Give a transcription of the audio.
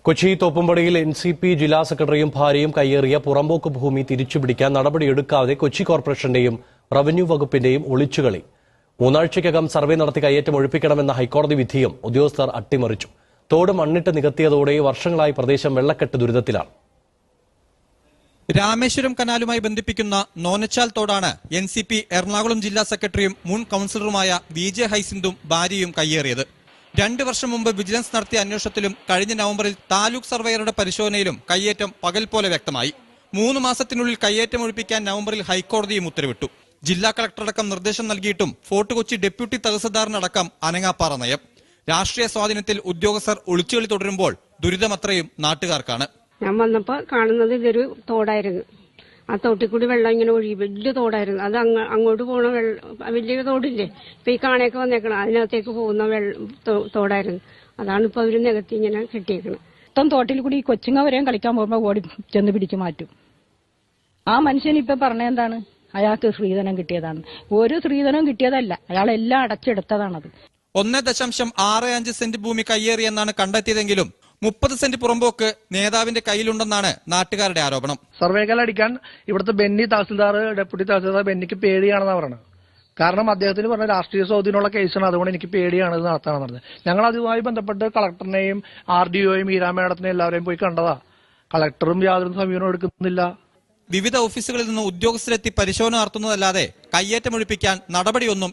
Kochi തോപ്പുംപടിയിൽ NCP ജില്ലാ സെക്രട്ടറിയും ഭാര്യയും കയ്യേറിയ പുറമ്പോക്ക് ഭൂമി തിരിച്ചുപിടിക്കാൻ നടപടിയെടുക്കാതെ കൊച്ചി കോർപ്പറേഷന്റെയും റവന്യൂ വകുപ്പിന്റെയും ഒളിച്ചുകളി. 3 ആഴ്ചയ്ക്കകം സർവേ നടത്തി കയ്യേറ്റം ഒഴിപ്പിക്കണമെന്ന ഹൈക്കോടതി വിധിയും ഉദ്യോഗസ്ഥർ അട്ടിമറിച്ചു. തോട് മണ്ണിട്ട് നികത്തിയതോടെ വർഷങ്ങളായി പ്രദേശം വെള്ളക്കെട്ട് ദുരിതത്തിലാണ്. രാമേശ്വരം കനാലുമായി ബന്ധിപ്പിക്കുന്ന നോനച്ചാൽ തോടാണ് NCP എറണാകുളം ജില്ലാ സെക്രട്ടറിയും മുൻ കൌൺസിലറുമായ VJ ഹൈസിന്ദും ഭാര്യയും കയ്യേറിയത്. 2 വർഷം മുമ്പ് വിജിലൻസ് നടത്തിയ അന്വേഷണത്തിലും കഴിഞ്ഞ നവംബറിൽ താലൂക്ക് സർവേയറുടെ പരിശോധനയിലും കയ്യേറ്റം പകൽ പോലെ വ്യക്തമായി. 3 മാസത്തിനുള്ളിൽ കയ്യേറ്റം ഒഴിപ്പിക്കാൻ നവംബറിൽ ഹൈക്കോടതിയും ഉത്തരവിട്ടു. ജില്ലാ കളക്ടറടക്കം നിർദ്ദേശം നൽകിയിട്ടും ഫോർട്ട് കൊച്ചി ഡെപ്യൂട്ടി തഹസിൽദാറിനടക്കം അനങ്ങാപ്പാറ നയം. രാഷ്ട്രീയ സ്വാധീനത്തിൽ ഉദ്യോഗസ്ഥർ ഒളിച്ചുകളി തുടരുമ്പോൾ ദുരിതമത്രയും നാട്ടുകാർക്കാണ്. ഞാൻ വന്നപ്പോ കാണുന്നത് ഇതൊരു തോടായിരുന്നു. ആ തോട്ടിൽ കൂടി വെള്ളം ഇങ്ങനെ ഒഴി, വലിയ തോടായിരുന്നു. അത് അങ്ങോട്ട് പോണ വലിയ തോടില്ലേ, ഇപ്പൊ ഈ കാണയൊക്കെ വന്നേക്കണം, അതിനകത്തേക്ക് പോകുന്ന തോടായിരുന്നു. അതാണ് ഇപ്പൊ അവര് നികത്തി ഇങ്ങനെ കെട്ടിയേക്കണം. മൊത്തം തോട്ടിൽ കൂടി ഈ കൊച്ചുങ്ങ വരെയും കളിക്കാൻ പോകുമ്പോ ഓടി ചെന്ന് പിടിച്ചു മാറ്റും. ആ മനുഷ്യൻ ഇപ്പൊ പറഞ്ഞ എന്താണ്, അയാൾക്ക് സ്ത്രീധനം കിട്ടിയതാണ്. ഒരു സ്ത്രീധനം കിട്ടിയതല്ല, അയാളെല്ലാം അടച്ചെടുത്തതാണത്. 1.65 സെന്റ് ഭൂമി കയ്യേറിയെന്നാണ് കണ്ടെത്തിയതെങ്കിലും 30 സെന്റ് പുറമ്പോക്ക് നേതാവിന്റെ കയ്യിലുണ്ടെന്നാണ് നാട്ടുകാരുടെ ആരോപണം. സർവേകൾ അടിക്കാൻ ഇവിടുത്തെ ബെന്നി തഹസിൽദാർ, ഡെപ്യൂട്ടി തഹസിൽദാർ ബെന്നിക്ക് പേടിയാണെന്നാണ് പറയുന്നത്. കാരണം അദ്ദേഹത്തിന് പറഞ്ഞ രാഷ്ട്രീയ സ്വാധീനമുള്ള കേസാണ്, അതുകൊണ്ട് എനിക്ക് പേടിയാണ് ഇത് നടത്താൻ പറഞ്ഞത്. ഞങ്ങൾ അതുമായി ബന്ധപ്പെട്ട് കളക്ടറിനെയും RDOയും ഈരാ മേഡത്തിനെയും എല്ലാവരെയും പോയി കണ്ടതാ. കളക്ടറും യാതൊരു സമീപനവും എടുക്കുന്നില്ല. വിവിധ ഓഫീസുകളിൽ നിന്ന് ഉദ്യോഗസ്ഥരെത്തി പരിശോധന നടത്തുന്നതല്ലാതെ കയ്യേറ്റമൊഴിപ്പിക്കാൻ നടപടിയൊന്നും